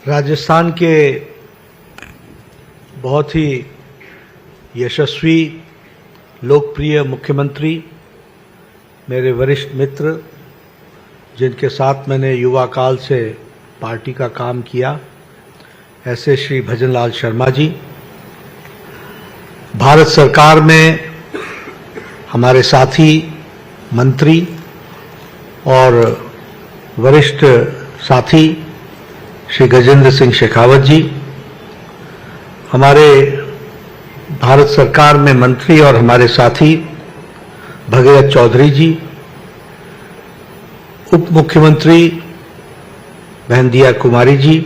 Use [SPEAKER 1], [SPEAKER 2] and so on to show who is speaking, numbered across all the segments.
[SPEAKER 1] राजस्थान के बहुत ही यशस्वी लोकप्रिय मुख्यमंत्री, मेरे वरिष्ठ मित्र, जिनके साथ मैंने युवा काल से पार्टी का काम किया, ऐसे श्री भजनलाल शर्मा जी भारत सरकार में हमारे साथी मंत्री और वरिष्ठ साथी श्री गजेंद्र सिंह शेखावत जी, हमारे भारत सरकार में मंत्री और हमारे साथी भगीरथ चौधरी जी, उप मुख्यमंत्री बहन दिया कुमारी जी,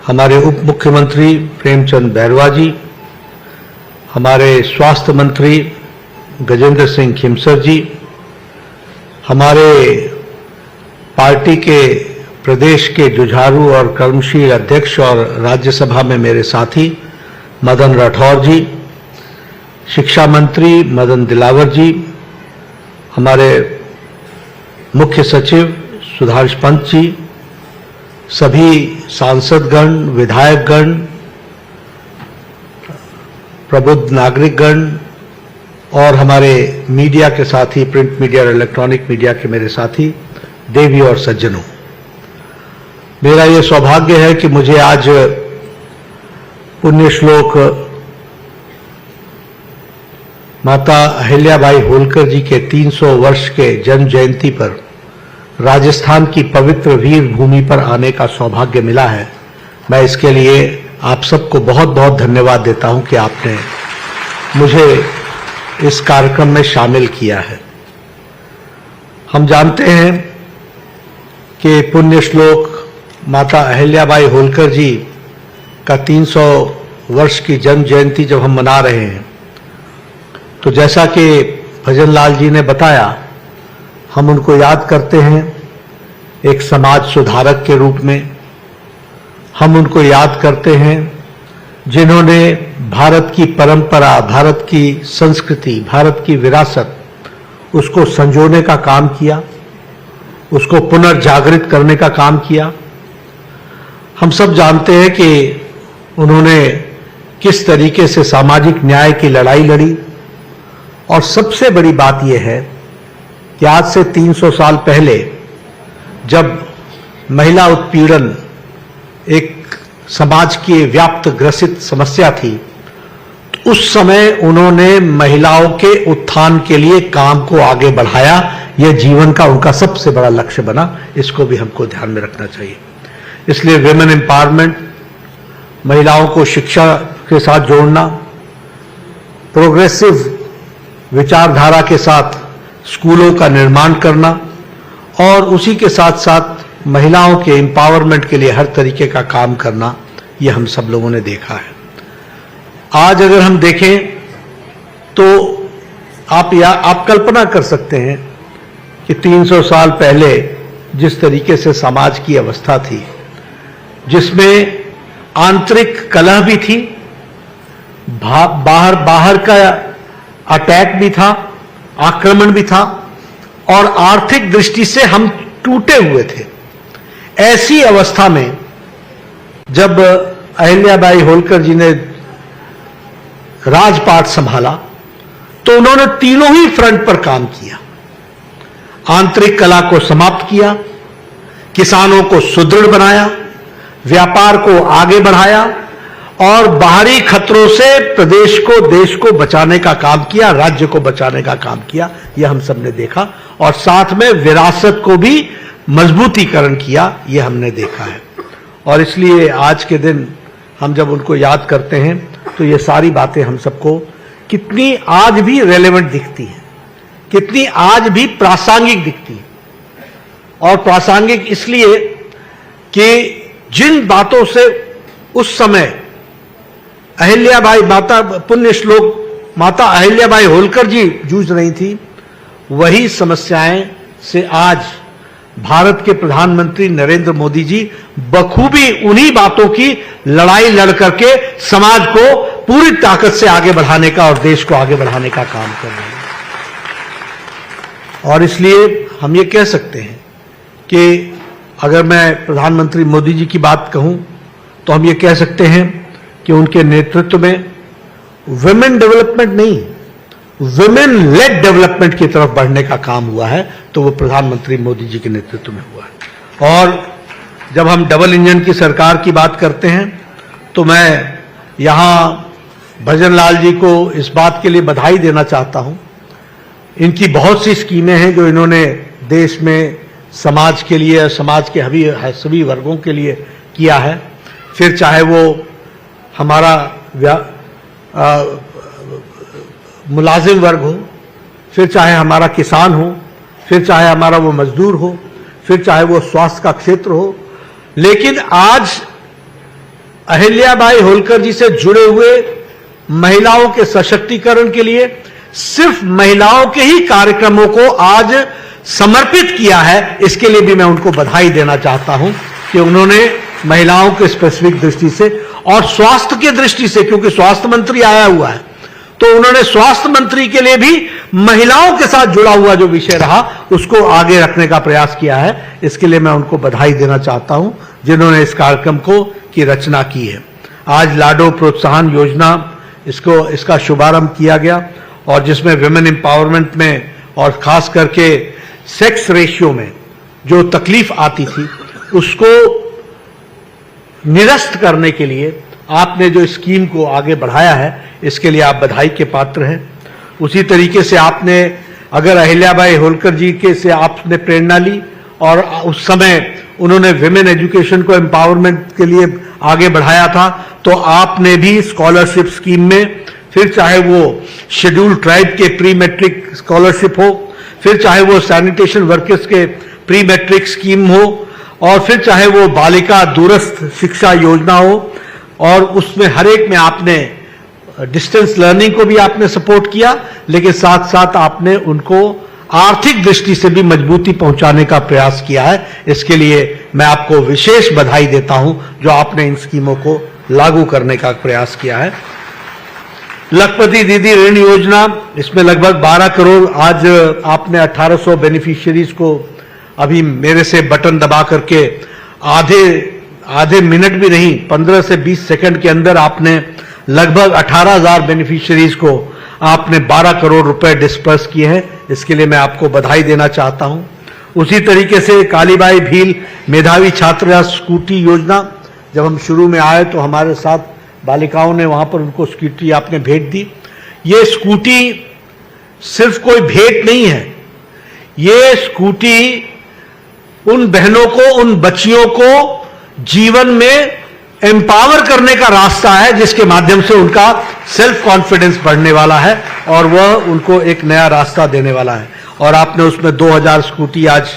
[SPEAKER 1] हमारे उप मुख्यमंत्री प्रेमचंद बैरवा जी, हमारे स्वास्थ्य मंत्री गजेंद्र सिंह खिमसर जी, हमारे पार्टी के प्रदेश के जुझारू और कर्मशील अध्यक्ष और राज्यसभा में मेरे साथी मदन राठौर जी, शिक्षा मंत्री मदन दिलावर जी, हमारे मुख्य सचिव सुधांश पंत जी, सभी सांसदगण, विधायकगण, प्रबुद्ध नागरिकगण और हमारे मीडिया के साथी, प्रिंट मीडिया और इलेक्ट्रॉनिक मीडिया के मेरे साथी, देवी और सज्जनों, मेरा ये सौभाग्य है कि मुझे आज पुण्य श्लोक माता अहिल्याबाई होलकर जी के 300 वर्ष के जन्म जयंती पर राजस्थान की पवित्र वीर भूमि पर आने का सौभाग्य मिला है। मैं इसके लिए आप सबको बहुत बहुत धन्यवाद देता हूं कि आपने मुझे इस कार्यक्रम में शामिल किया है। हम जानते हैं कि पुण्य श्लोक माता अहिल्याबाई होलकर जी का 300 वर्ष की जन्म जयंती जब हम मना रहे हैं, तो जैसा कि भजनलाल जी ने बताया, हम उनको याद करते हैं एक समाज सुधारक के रूप में। हम उनको याद करते हैं जिन्होंने भारत की परंपरा, भारत की संस्कृति, भारत की विरासत, उसको संजोने का काम किया, उसको पुनर्जागृत करने का काम किया। हम सब जानते हैं कि उन्होंने किस तरीके से सामाजिक न्याय की लड़ाई लड़ी, और सबसे बड़ी बात यह है कि आज से 300 साल पहले जब महिला उत्पीड़न एक समाज की व्याप्त ग्रसित समस्या थी, तो उस समय उन्होंने महिलाओं के उत्थान के लिए काम को आगे बढ़ाया। यह जीवन का उनका सबसे बड़ा लक्ष्य बना। इसको भी हमको ध्यान में रखना चाहिए। इसलिए विमेन एम्पावरमेंट, महिलाओं को शिक्षा के साथ जोड़ना, प्रोग्रेसिव विचारधारा के साथ स्कूलों का निर्माण करना और उसी के साथ साथ महिलाओं के एम्पावरमेंट के लिए हर तरीके का काम करना, यह हम सब लोगों ने देखा है। आज अगर हम देखें तो आप कल्पना कर सकते हैं कि 300 साल पहले जिस तरीके से समाज की अवस्था थी, जिसमें आंतरिक कलह भी थी, बाहर का अटैक भी था, आक्रमण भी था, और आर्थिक दृष्टि से हम टूटे हुए थे। ऐसी अवस्था में जब अहिल्याबाई होलकर जी ने राजपाट संभाला, तो उन्होंने तीनों ही फ्रंट पर काम किया। आंतरिक कलह को समाप्त किया, किसानों को सुदृढ़ बनाया, व्यापार को आगे बढ़ाया और बाहरी खतरों से प्रदेश को, देश को बचाने का काम किया, राज्य को बचाने का काम किया। यह हम सबने देखा, और साथ में विरासत को भी मजबूतीकरण किया, यह हमने देखा है। और इसलिए आज के दिन हम जब उनको याद करते हैं तो ये सारी बातें हम सबको कितनी आज भी रेलेवेंट दिखती हैं, कितनी आज भी प्रासंगिक दिखती है। और प्रासंगिक इसलिए कि जिन बातों से उस समय अहिल्याबाई माता, पुण्य श्लोक माता अहिल्याबाई होलकर जी जूझ रही थी, वही समस्याएं से आज भारत के प्रधानमंत्री नरेंद्र मोदी जी बखूबी उन्हीं बातों की लड़ाई लड़ करके समाज को पूरी ताकत से आगे बढ़ाने का और देश को आगे बढ़ाने का काम कर रहे हैं। और इसलिए हम ये कह सकते हैं कि अगर मैं प्रधानमंत्री मोदी जी की बात कहूं तो हम ये कह सकते हैं कि उनके नेतृत्व में वुमेन डेवलपमेंट नहीं, वुमेन लेड डेवलपमेंट की तरफ बढ़ने का काम हुआ है, तो वो प्रधानमंत्री मोदी जी के नेतृत्व में हुआ है। और जब हम डबल इंजन की सरकार की बात करते हैं तो मैं यहां भजन लाल जी को इस बात के लिए बधाई देना चाहता हूं। इनकी बहुत सी स्कीमें हैं जो इन्होंने देश में समाज के लिए, समाज के सभी वर्गों के लिए किया है। फिर चाहे वो हमारा मुलाजिम वर्ग हो, फिर चाहे हमारा किसान हो, फिर चाहे हमारा वो मजदूर हो, फिर चाहे वो स्वास्थ्य का क्षेत्र हो। लेकिन आज अहिल्याबाई होलकर जी से जुड़े हुए महिलाओं के सशक्तिकरण के लिए सिर्फ महिलाओं के ही कार्यक्रमों को आज समर्पित किया है। इसके लिए भी मैं उनको बधाई देना चाहता हूं कि उन्होंने महिलाओं के स्पेसिफिक दृष्टि से और स्वास्थ्य की दृष्टि से, क्योंकि स्वास्थ्य मंत्री आया हुआ है, तो उन्होंने स्वास्थ्य मंत्री के लिए भी महिलाओं के साथ जुड़ा हुआ जो विषय रहा उसको आगे रखने का प्रयास किया है। इसके लिए मैं उनको बधाई देना चाहता हूं जिन्होंने इस कार्यक्रम की रचना की है। आज लाडो प्रोत्साहन योजना इसका शुभारंभ किया गया और जिसमें विमेन एम्पावरमेंट में और खास करके सेक्स रेशियो में जो तकलीफ आती थी उसको निरस्त करने के लिए आपने जो स्कीम को आगे बढ़ाया है, इसके लिए आप बधाई के पात्र हैं। उसी तरीके से आपने अगर अहिल्याबाई होलकर जी के से आपने प्रेरणा ली और उस समय उन्होंने विमेन एजुकेशन को एम्पावरमेंट के लिए आगे बढ़ाया था, तो आपने भी स्कॉलरशिप स्कीम में, फिर चाहे वो शेड्यूल्ड ट्राइब के प्री मैट्रिक स्कॉलरशिप हो, फिर चाहे वो सैनिटेशन वर्कर्स के प्री मैट्रिक स्कीम हो, और फिर चाहे वो बालिका दूरस्थ शिक्षा योजना हो, और उसमें हर एक में आपने डिस्टेंस लर्निंग को भी आपने सपोर्ट किया, लेकिन साथ साथ आपने उनको आर्थिक दृष्टि से भी मजबूती पहुंचाने का प्रयास किया है। इसके लिए मैं आपको विशेष बधाई देता हूं जो आपने इन स्कीमों को लागू करने का प्रयास किया है। लखपति दीदी ऋण योजना, इसमें लगभग 12 करोड़, आज आपने 1800 बेनिफिशियरीज को अभी मेरे से बटन दबा करके आधे मिनट भी नहीं, 15 से 20 सेकंड के अंदर आपने लगभग 18,000 बेनिफिशियरीज को आपने 12 करोड़ रुपए डिस्पर्स किए हैं। इसके लिए मैं आपको बधाई देना चाहता हूं। उसी तरीके से कालीबाई भील मेधावी छात्रा स्कूटी योजना, जब हम शुरू में आए तो हमारे साथ बालिकाओं ने वहां पर उनको स्कूटी आपने भेंट दी। ये स्कूटी सिर्फ कोई भेंट नहीं है, ये स्कूटी उन बहनों को, उन बच्चियों को जीवन में एम्पावर करने का रास्ता है, जिसके माध्यम से उनका सेल्फ कॉन्फिडेंस बढ़ने वाला है और वह उनको एक नया रास्ता देने वाला है। और आपने उसमें 2000 स्कूटी आज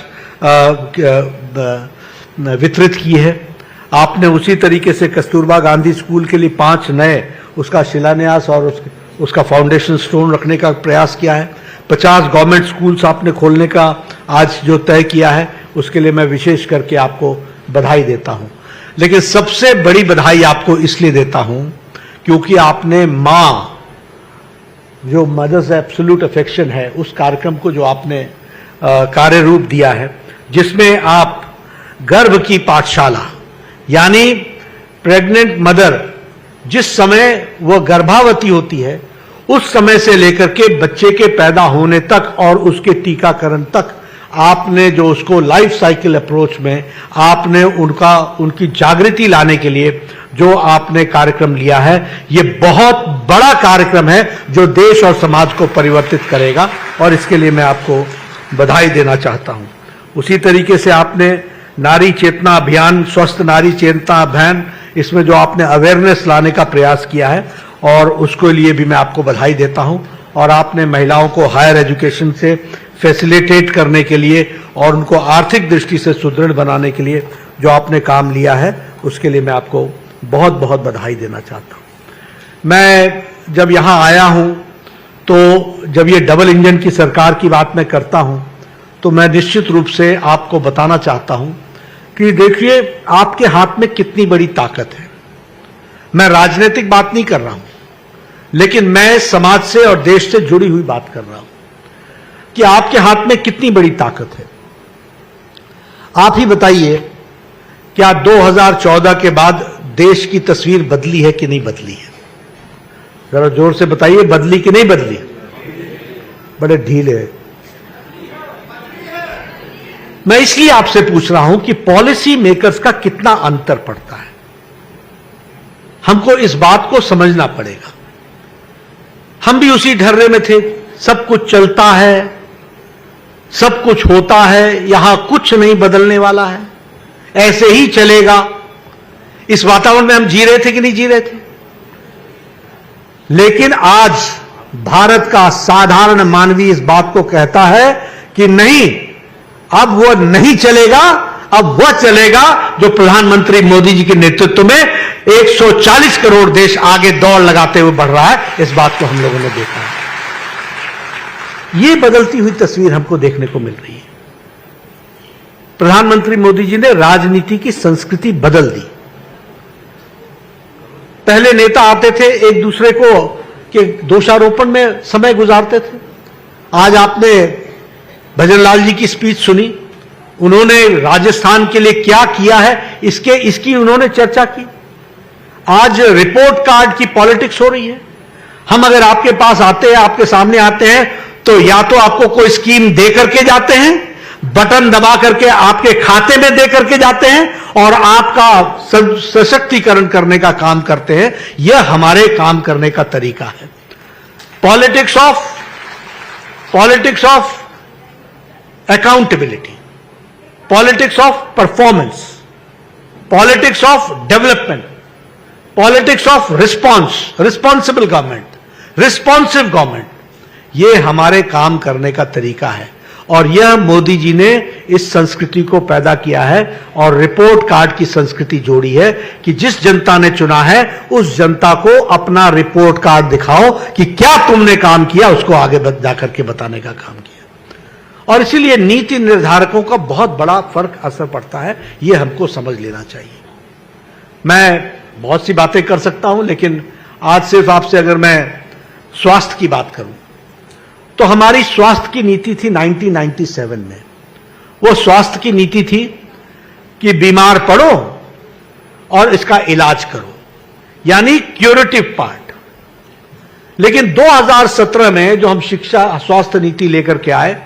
[SPEAKER 1] वितरित की है। आपने उसी तरीके से कस्तूरबा गांधी स्कूल के लिए 5 नए उसका शिलान्यास और उसका फाउंडेशन स्टोन रखने का प्रयास किया है। 50 गवर्नमेंट स्कूल्स आपने खोलने का आज जो तय किया है, उसके लिए मैं विशेष करके आपको बधाई देता हूं। लेकिन सबसे बड़ी बधाई आपको इसलिए देता हूं क्योंकि आपने मां, जो मदर्स एब्सोल्यूट अफेक्शन है, उस कार्यक्रम को जो आपने कार्य रूप दिया है, जिसमें आप गर्भ की पाठशाला, यानी प्रेग्नेंट मदर जिस समय वह गर्भावती होती है उस समय से लेकर के बच्चे के पैदा होने तक और उसके टीकाकरण तक आपने जो उसको लाइफ साइकिल अप्रोच में आपने उनकी जागृति लाने के लिए जो आपने कार्यक्रम लिया है, ये बहुत बड़ा कार्यक्रम है जो देश और समाज को परिवर्तित करेगा और इसके लिए मैं आपको बधाई देना चाहता हूं। उसी तरीके से आपने नारी चेतना अभियान, स्वस्थ नारी चेतना अभियान, इसमें जो आपने अवेयरनेस लाने का प्रयास किया है और उसके लिए भी मैं आपको बधाई देता हूं। और आपने महिलाओं को हायर एजुकेशन से फैसिलिटेट करने के लिए और उनको आर्थिक दृष्टि से सुदृढ़ बनाने के लिए जो आपने काम लिया है, उसके लिए मैं आपको बहुत बहुत बधाई देना चाहता हूं। मैं जब यहां आया हूं तो जब ये डबल इंजन की सरकार की बात मैं करता हूं तो मैं निश्चित रूप से आपको बताना चाहता हूं कि देखिए आपके हाथ में कितनी बड़ी ताकत है। मैं राजनीतिक बात नहीं कर रहा हूं, लेकिन मैं समाज से और देश से जुड़ी हुई बात कर रहा हूं कि आपके हाथ में कितनी बड़ी ताकत है। आप ही बताइए क्या 2014 के बाद देश की तस्वीर बदली है कि नहीं बदली है? जरा जोर से बताइए, बदली कि नहीं बदली? बड़े ढीले हैं। मैं इसलिए आपसे पूछ रहा हूं कि पॉलिसी मेकर्स का कितना अंतर पड़ता है, हमको इस बात को समझना पड़ेगा। हम भी उसी ढर्रे में थे, सब कुछ चलता है, सब कुछ होता है, यहां कुछ नहीं बदलने वाला है, ऐसे ही चलेगा। इस वातावरण में हम जी रहे थे कि नहीं जी रहे थे? लेकिन आज भारत का साधारण मानवी इस बात को कहता है कि नहीं, अब वो नहीं चलेगा, अब वह चलेगा जो प्रधानमंत्री मोदी जी के नेतृत्व में 140 करोड़ देश आगे दौड़ लगाते हुए बढ़ रहा है। इस बात को हम लोगों ने देखा है। ये बदलती हुई तस्वीर हमको देखने को मिल रही है। प्रधानमंत्री मोदी जी ने राजनीति की संस्कृति बदल दी। पहले नेता आते थे, एक दूसरे को के दोषारोपण में समय गुजारते थे। आज आपने भजनलाल जी की स्पीच सुनी, उन्होंने राजस्थान के लिए क्या किया है इसकी उन्होंने चर्चा की। आज रिपोर्ट कार्ड की पॉलिटिक्स हो रही है। हम अगर आपके पास आते हैं, आपके सामने आते हैं, तो या तो आपको कोई स्कीम दे करके जाते हैं, बटन दबा करके आपके खाते में दे करके जाते हैं और आपका सशक्तिकरण करने का काम करते हैं। यह हमारे काम करने का तरीका है। Politics of accountability, politics of performance, politics of development, politics of responsible government, responsive government, यह हमारे काम करने का तरीका है। और यह मोदी जी ने इस संस्कृति को पैदा किया है और रिपोर्ट कार्ड की संस्कृति जोड़ी है कि जिस जनता ने चुना है उस जनता को अपना रिपोर्ट कार्ड दिखाओ कि क्या तुमने काम किया, उसको आगे जाकर के बताने का काम किया। और इसीलिए नीति निर्धारकों का बहुत बड़ा फर्क असर पड़ता है, यह हमको समझ लेना चाहिए। मैं बहुत सी बातें कर सकता हूं, लेकिन आज सिर्फ आपसे अगर मैं स्वास्थ्य की बात करूं तो हमारी स्वास्थ्य की नीति थी 1997 में। वो स्वास्थ्य की नीति थी कि बीमार पड़ो और इसका इलाज करो, यानी क्यूरेटिव पार्ट। लेकिन 2017 में जो हम शिक्षा स्वास्थ्य नीति लेकर के आए,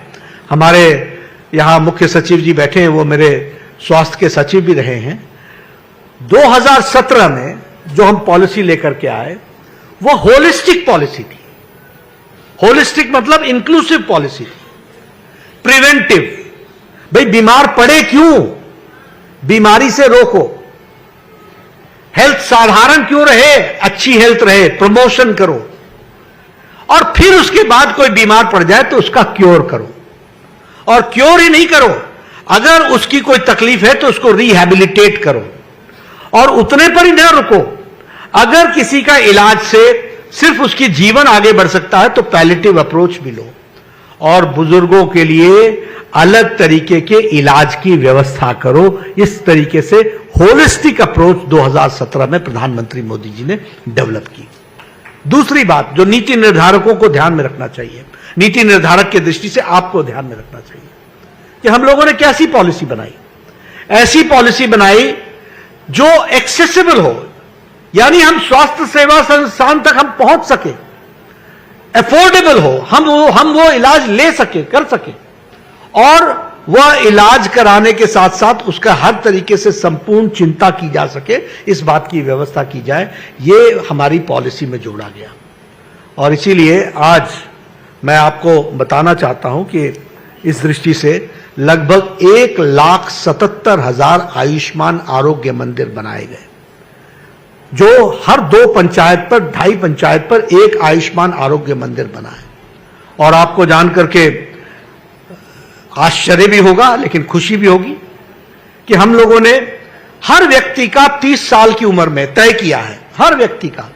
[SPEAKER 1] हमारे यहां मुख्य सचिव जी बैठे हैं, वो मेरे स्वास्थ्य के सचिव भी रहे हैं। 2017 में जो हम पॉलिसी लेकर के आए वो होलिस्टिक पॉलिसी थी। होलिस्टिक मतलब इंक्लूसिव पॉलिसी थी, प्रिवेंटिव। भाई बीमार पड़े क्यों, बीमारी से रोको, हेल्थ साधारण क्यों रहे, अच्छी हेल्थ रहे, प्रमोशन करो, और फिर उसके बाद कोई बीमार पड़ जाए तो उसका क्योर करो। और क्योर ही नहीं करो, अगर उसकी कोई तकलीफ है तो उसको रिहैबिलिटेट करो, और उतने पर ही न रुको। अगर किसी का इलाज से सिर्फ उसकी जीवन आगे बढ़ सकता है तो पैलेटिव अप्रोच भी लो, और बुजुर्गों के लिए अलग तरीके के इलाज की व्यवस्था करो। इस तरीके से होलिस्टिक अप्रोच 2017 में प्रधानमंत्री मोदी जी ने डेवलप की। दूसरी बात जो नीति निर्धारकों को ध्यान में रखना चाहिए, नीति निर्धारक की दृष्टि से आपको ध्यान में रखना चाहिए कि हम लोगों ने कैसी पॉलिसी बनाई। ऐसी पॉलिसी बनाई जो एक्सेसिबल हो, यानी हम स्वास्थ्य सेवा संस्थान तक हम पहुंच सके, अफोर्डेबल हो, हम वो इलाज ले सके, कर सके, और वह इलाज कराने के साथ साथ उसका हर तरीके से संपूर्ण चिंता की जा सके, इस बात की व्यवस्था की जाए। ये हमारी पॉलिसी में जोड़ा गया। और इसीलिए आज मैं आपको बताना चाहता हूं कि इस दृष्टि से लगभग 1,77,000 आयुष्मान आरोग्य मंदिर बनाए गए, जो हर 2 पंचायत पर, 2.5 पंचायत पर एक आयुष्मान आरोग्य मंदिर बना है। और आपको जानकर के आश्चर्य भी होगा लेकिन खुशी भी होगी कि हम लोगों ने हर व्यक्ति का 30 साल की उम्र में तय किया है, हर व्यक्ति का,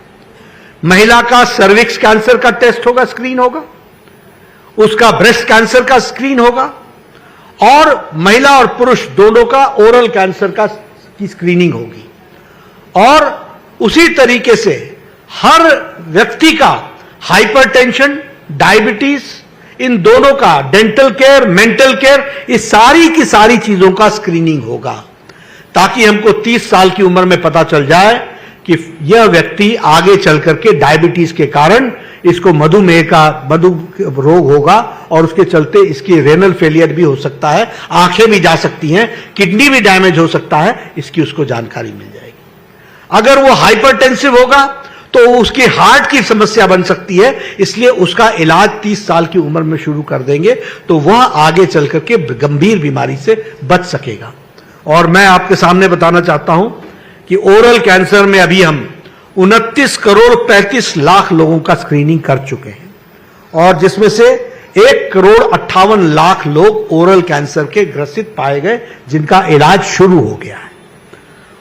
[SPEAKER 1] महिला का सर्विक्स कैंसर का टेस्ट होगा, स्क्रीन होगा, उसका ब्रेस्ट कैंसर का स्क्रीन होगा, और महिला और पुरुष दोनों का ओरल कैंसर की स्क्रीनिंग होगी। और उसी तरीके से हर व्यक्ति का हाइपरटेंशन, डायबिटीज, इन दोनों का, डेंटल केयर, मेंटल केयर, इस सारी की सारी चीजों का स्क्रीनिंग होगा। ताकि हमको 30 साल की उम्र में पता चल जाए कि यह व्यक्ति आगे चल करके डायबिटीज के कारण इसको मधु रोग होगा और उसके चलते इसकी रेनल फेलियर भी हो सकता है, आंखें भी जा सकती हैं, किडनी भी डैमेज हो सकता है, इसकी उसको जानकारी मिल जाएगी। अगर वो हाइपरटेंसिव होगा तो उसकी हार्ट की समस्या बन सकती है, इसलिए उसका इलाज 30 साल की उम्र में शुरू कर देंगे तो वह आगे चल करके गंभीर बीमारी से बच सकेगा। और मैं आपके सामने बताना चाहता हूं कि ओरल कैंसर में अभी हम 29 करोड़ 35 लाख लोगों का स्क्रीनिंग कर चुके हैं और जिसमें से 1 करोड़ 58 लाख लोग ओरल कैंसर के ग्रसित पाए गए जिनका इलाज शुरू हो गया है।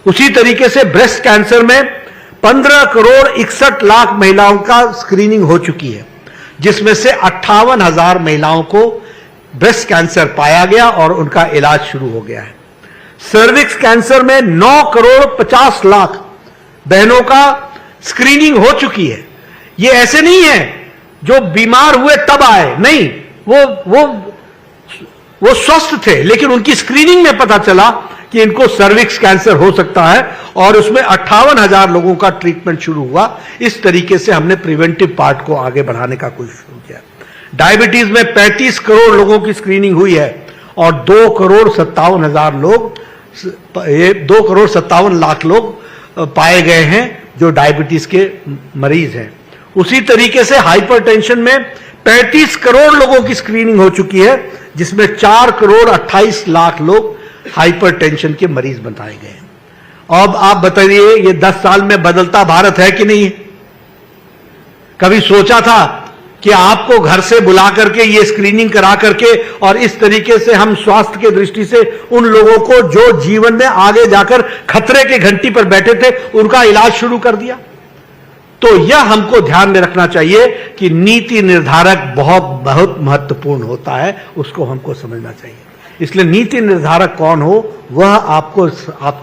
[SPEAKER 1] उसी तरीके से ब्रेस्ट कैंसर में 15 करोड़ 61 लाख महिलाओं का स्क्रीनिंग हो चुकी है, जिसमें से 58,000 महिलाओं को ब्रेस्ट कैंसर पाया गया और उनका इलाज शुरू हो गया है। सर्विक्स कैंसर में 9 करोड़ 50 लाख बहनों का स्क्रीनिंग हो चुकी है। ये ऐसे नहीं है जो बीमार हुए तब आए, नहीं, वो स्वस्थ थे लेकिन उनकी स्क्रीनिंग में पता चला कि इनको सर्विक्स कैंसर हो सकता है और उसमें 58,000 लोगों का ट्रीटमेंट शुरू हुआ। इस तरीके से हमने प्रिवेंटिव पार्ट को आगे बढ़ाने का कोशिश शुरू किया। डायबिटीज में 35 करोड़ लोगों की स्क्रीनिंग हुई है और 2 करोड़ 57 लाख लोग पाए गए हैं जो डायबिटीज के मरीज हैं। उसी तरीके से हाइपरटेंशन में 35 करोड़ लोगों की स्क्रीनिंग हो चुकी है, जिसमें 4 करोड़ 28 लाख लोग हाइपरटेंशन के मरीज बताए गए हैं। अब आप बताइए ये 10 साल में बदलता भारत है कि नहीं? कभी सोचा था कि आपको घर से बुला करके ये स्क्रीनिंग करा करके और इस तरीके से हम स्वास्थ्य के दृष्टि से उन लोगों को जो जीवन में आगे जाकर खतरे की घंटी पर बैठे थे उनका इलाज शुरू कर दिया? तो यह हमको ध्यान में रखना चाहिए कि नीति निर्धारक बहुत महत्वपूर्ण होता है, उसको हमको समझना चाहिए। इसलिए नीति निर्धारक कौन हो वह आपको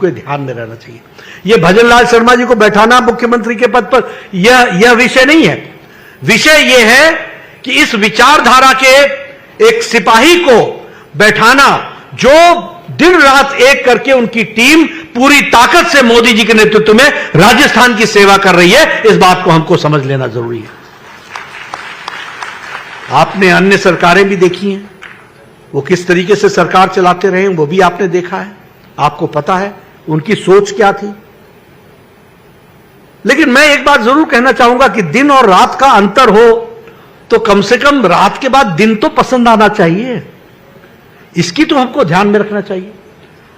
[SPEAKER 1] ध्यान में रहना चाहिए। यह भजनलाल शर्मा जी को बैठाना मुख्यमंत्री के पद पर यह विषय नहीं है। विषय यह है कि इस विचारधारा के एक सिपाही को बैठाना जो दिन रात एक करके उनकी टीम पूरी ताकत से मोदी जी के नेतृत्व में राजस्थान की सेवा कर रही है, इस बात को हमको समझ लेना जरूरी है। आपने अन्य सरकारें भी देखी हैं, वो किस तरीके से सरकार चलाते रहे वो भी आपने देखा है, आपको पता है उनकी सोच क्या थी। लेकिन मैं एक बात जरूर कहना चाहूंगा कि दिन और रात का अंतर हो तो कम से कम रात के बाद दिन तो पसंद आना चाहिए, इसकी तो हमको ध्यान में रखना चाहिए।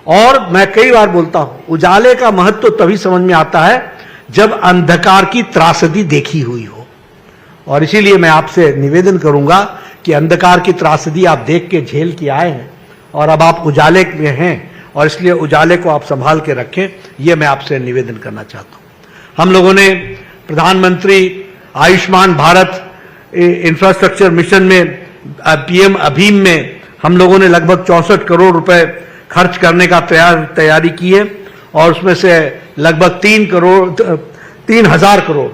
[SPEAKER 1] और मैं कई बार बोलता हूं, उजाले का महत्व तभी समझ में आता है जब अंधकार की त्रासदी देखी हुई हो। और इसीलिए मैं आपसे निवेदन करूंगा कि अंधकार की त्रासदी आप देख के झेल के आए हैं और अब आप उजाले में हैं और इसलिए उजाले को आप संभाल के रखें, यह मैं आपसे निवेदन करना चाहता हूं। हम लोगों ने प्रधानमंत्री आयुष्मान भारत इंफ्रास्ट्रक्चर मिशन में पीएम अभीम में हम लोगों ने लगभग 64 करोड़ रुपए खर्च करने का तैयारी की है और उसमें से लगभग 3,000 करोड़,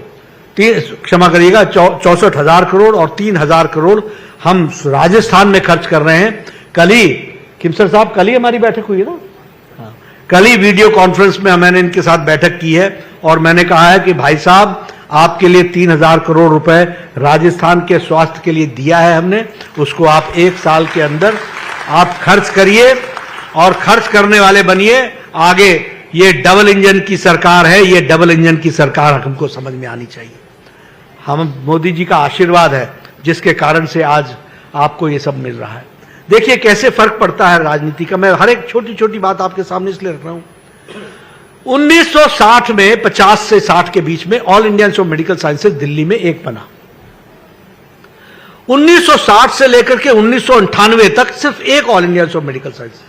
[SPEAKER 1] क्षमा करिएगा 64,000 करोड़ और 3,000 करोड़ हम राजस्थान में खर्च कर रहे हैं। कल ही खिमसर साहब, कल ही हमारी बैठक हुई है ना, कल ही वीडियो कॉन्फ्रेंस में मैंने इनके साथ बैठक की है और मैंने कहा है कि भाई साहब आपके लिए 3,000 करोड़ रुपए राजस्थान के स्वास्थ्य के लिए दिया है हमने, उसको आप 1 साल के अंदर आप खर्च करिए और खर्च करने वाले बनिए। आगे ये डबल इंजन की सरकार है, ये डबल इंजन की सरकार हमको समझ में आनी चाहिए। हम मोदी जी का आशीर्वाद है जिसके कारण से आज आपको ये सब मिल रहा है। देखिए कैसे फर्क पड़ता है राजनीति का। मैं हर एक छोटी छोटी बात आपके सामने इसलिए रख रहा हूं। 1960 में 50 से 60 के बीच में all India institute of medical sciences Delhi में एक बना। 1960 से लेकर के 1998 तक सिर्फ एक all India institute of medical sciences था।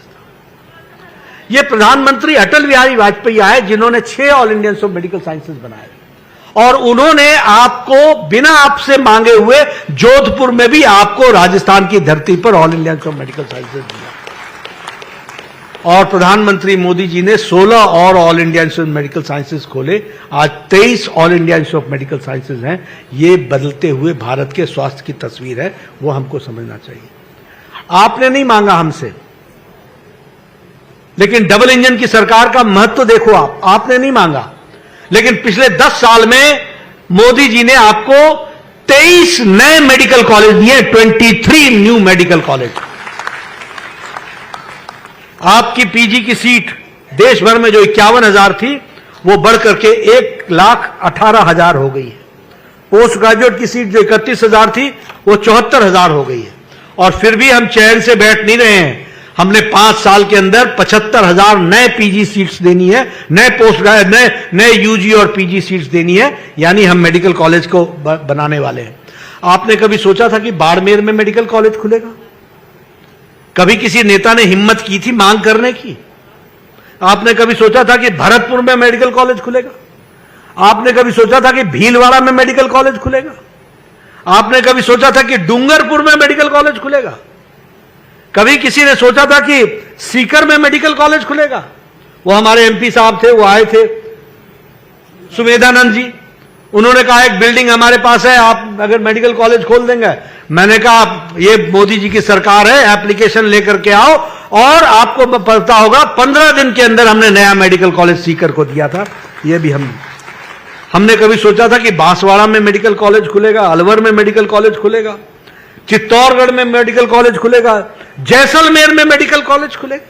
[SPEAKER 1] यह प्रधानमंत्री अटल बिहारी वाजपेयी आए जिन्होंने 6 all India institute of medical sciences बनाए और उन्होंने आपको बिना आपसे मांगे हुए जोधपुर में भी आपको राजस्थान की धरती पर all India institute of medical sciences दिया। और प्रधानमंत्री मोदी जी ने 16 और all India institute of medical sciences खोले। आज 23 all India institute of medical sciences हैं। ये बदलते हुए भारत के स्वास्थ्य की तस्वीर है, वो हमको समझना चाहिए। आपने नहीं मांगा हमसे, लेकिन डबल इंजन की सरकार का महत्व देखो आपने नहीं मांगा, लेकिन पिछले 10 साल में मोदी जी ने आपको 23 नए मेडिकल कॉलेज दिए, 23 न्यू मेडिकल कॉलेज। आपकी पीजी की सीट देश भर में जो 51,000 थी वो बढ़ करके 1,18,000 हो गई है। पोस्ट ग्रेजुएट की सीट जो 31,000 थी वो 74,000 हो गई है। और फिर भी हम चैन से बैठ नहीं रहे हैं। हमने 5 साल के अंदर 75,000 नए पीजी सीट्स देनी है, नए यूजी और पीजी सीट्स देनी है, यानी हम मेडिकल कॉलेज को बनाने वाले हैं। आपने कभी सोचा था कि बाड़मेर में मेडिकल कॉलेज खुलेगा? कभी किसी नेता ने हिम्मत की थी मांग करने की? आपने कभी सोचा था कि भरतपुर में मेडिकल कॉलेज खुलेगा? आपने कभी सोचा था कि भीलवाड़ा में मेडिकल कॉलेज खुलेगा? आपने कभी सोचा था कि डूंगरपुर में मेडिकल कॉलेज खुलेगा? कभी किसी ने सोचा था कि सीकर में मेडिकल कॉलेज खुलेगा? वो हमारे एमपी साहब थे, वो आए थे, सुमेधानंद जी, उन्होंने कहा एक बिल्डिंग हमारे पास है, आप अगर मेडिकल कॉलेज खोल देंगे। मैंने कहा ये मोदी जी की सरकार है, एप्लीकेशन लेकर के आओ, और आपको पता होगा 15 दिन के अंदर हमने नया मेडिकल कॉलेज सीकर को दिया था। ये भी हमने कभी सोचा था कि बांसवाड़ा में मेडिकल कॉलेज खुलेगा, अलवर में मेडिकल कॉलेज खुलेगा, चित्तौड़गढ़ में मेडिकल कॉलेज खुलेगा, जैसलमेर में मेडिकल कॉलेज खुलेगा?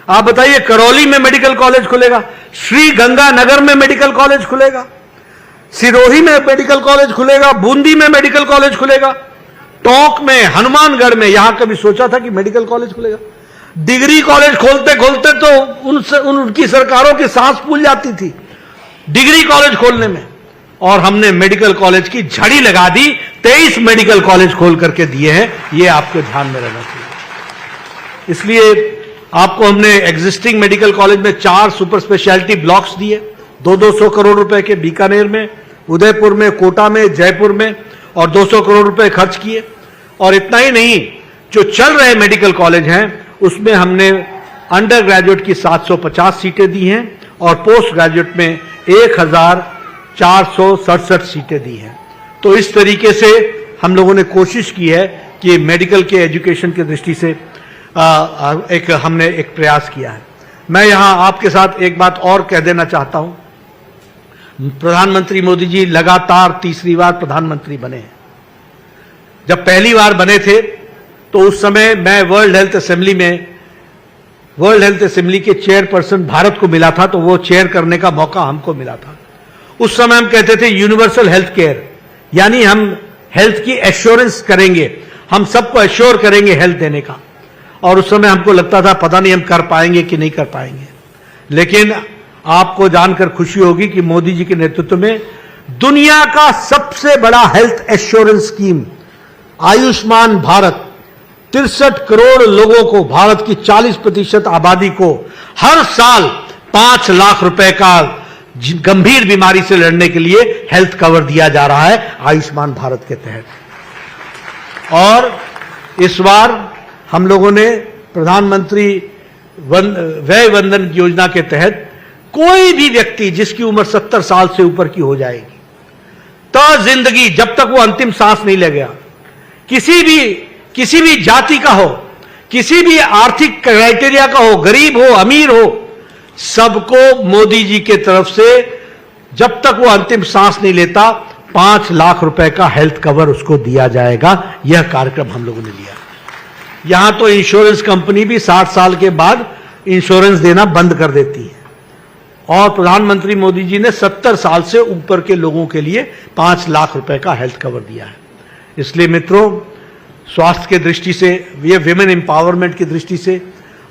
[SPEAKER 1] आप बताइए, करौली में मेडिकल कॉलेज खुलेगा, श्री गंगानगर में मेडिकल कॉलेज खुलेगा, सिरोही में मेडिकल कॉलेज खुलेगा, बूंदी में मेडिकल कॉलेज खुलेगा, टोंक में, हनुमानगढ़ में, यहां कभी सोचा था कि मेडिकल कॉलेज खुलेगा? डिग्री कॉलेज खोलते खोलते तो उनकी सरकारों की सांस फूल जाती थी डिग्री कॉलेज खोलने में, और हमने मेडिकल कॉलेज की झड़ी लगा दी, 23 मेडिकल कॉलेज खोल करके दिए हैं। ये आपको ध्यान में रहना चाहिए। इसलिए आपको हमने एग्जिस्टिंग मेडिकल कॉलेज में 4 सुपर स्पेशलिटी ब्लॉक्स दिए, 200 करोड़ रुपए के, बीकानेर में, उदयपुर में, कोटा में, जयपुर में, और 200 करोड़ रुपए खर्च किए। और इतना ही नहीं, जो चल रहे मेडिकल कॉलेज हैं उसमें हमने अंडर ग्रेजुएट की 750 सीटें दी हैं और पोस्ट ग्रेजुएट में 1,467 सीटें दी हैं। तो इस तरीके से हम लोगों ने कोशिश की है कि मेडिकल के एजुकेशन की दृष्टि से हमने एक प्रयास किया है। मैं यहां आपके साथ एक बात और कह देना चाहता हूं। प्रधानमंत्री मोदी जी लगातार तीसरी बार प्रधानमंत्री बने हैं। जब पहली बार बने थे तो उस समय मैं वर्ल्ड हेल्थ असेंबली के चेयरपर्सन भारत को मिला था, तो वो चेयर करने का मौका हमको मिला था। उस समय हम कहते थे यूनिवर्सल हेल्थ केयर, यानी हम हेल्थ की एश्योरेंस करेंगे, हम सबको एश्योर करेंगे हेल्थ देने का। और उस समय हमको लगता था पता नहीं हम कर पाएंगे कि नहीं कर पाएंगे। लेकिन आपको जानकर खुशी होगी कि मोदी जी के नेतृत्व में दुनिया का सबसे बड़ा health assurance scheme Ayushman Bharat 63 crore लोगों को, भारत की 40% आबादी को हर साल 5 लाख रुपए का गंभीर बीमारी से लड़ने के लिए हेल्थ कवर दिया जा रहा है आयुष्मान भारत के तहत। और इस बार हम लोगों ने प्रधानमंत्री व्यय वंदन योजना के तहत कोई भी व्यक्ति जिसकी उम्र 70 साल से ऊपर की हो जाएगी, तो जिंदगी जब तक वो अंतिम सांस नहीं ले गया, किसी भी जाति का हो, किसी भी आर्थिक क्राइटेरिया का हो, गरीब हो, अमीर हो, सबको मोदी जी के तरफ से जब तक वो अंतिम सांस नहीं लेता 5 लाख रुपए का हेल्थ कवर उसको दिया जाएगा। यह कार्यक्रम हम लोगों ने लिया। यहां तो इंश्योरेंस कंपनी भी 60 साल के बाद इंश्योरेंस देना बंद कर देती है, और प्रधानमंत्री मोदी जी ने 70 साल से ऊपर के लोगों के लिए 5 लाख रुपए का हेल्थ कवर दिया है। इसलिए मित्रों, स्वास्थ्य के दृष्टि से, ये विमेन एम्पावरमेंट की दृष्टि से,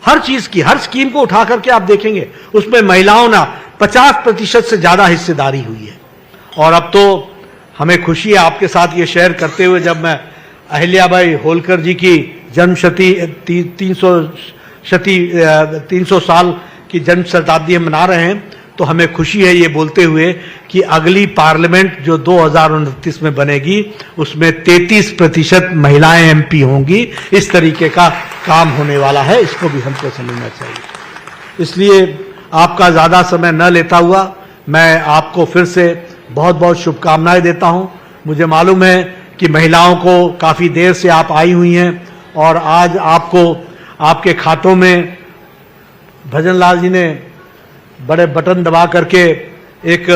[SPEAKER 1] हर चीज की, हर स्कीम को उठा करके आप देखेंगे उसमें महिलाओं ना 50% से ज्यादा हिस्सेदारी हुई है। और अब तो हमें खुशी है आपके साथ ये शेयर करते हुए, जब मैं अहिल्याबाई होलकर जी की जन्म शती 300 साल की जन्म शताब्दी हम मना रहे हैं, तो हमें खुशी है ये बोलते हुए कि अगली पार्लियामेंट जो 2029 में बनेगी उसमें 33% महिलाएं एमपी होंगी। इस तरीके का काम होने वाला है, इसको भी हमको समझना चाहिए। इसलिए आपका ज्यादा समय न लेता हुआ मैं आपको फिर से बहुत बहुत शुभकामनाएं देता हूं। मुझे मालूम है कि महिलाओं को काफी देर से आप आई हुई हैं और आज आपको आपके खातों में भजन लाल जी ने बड़े बटन दबा करके एक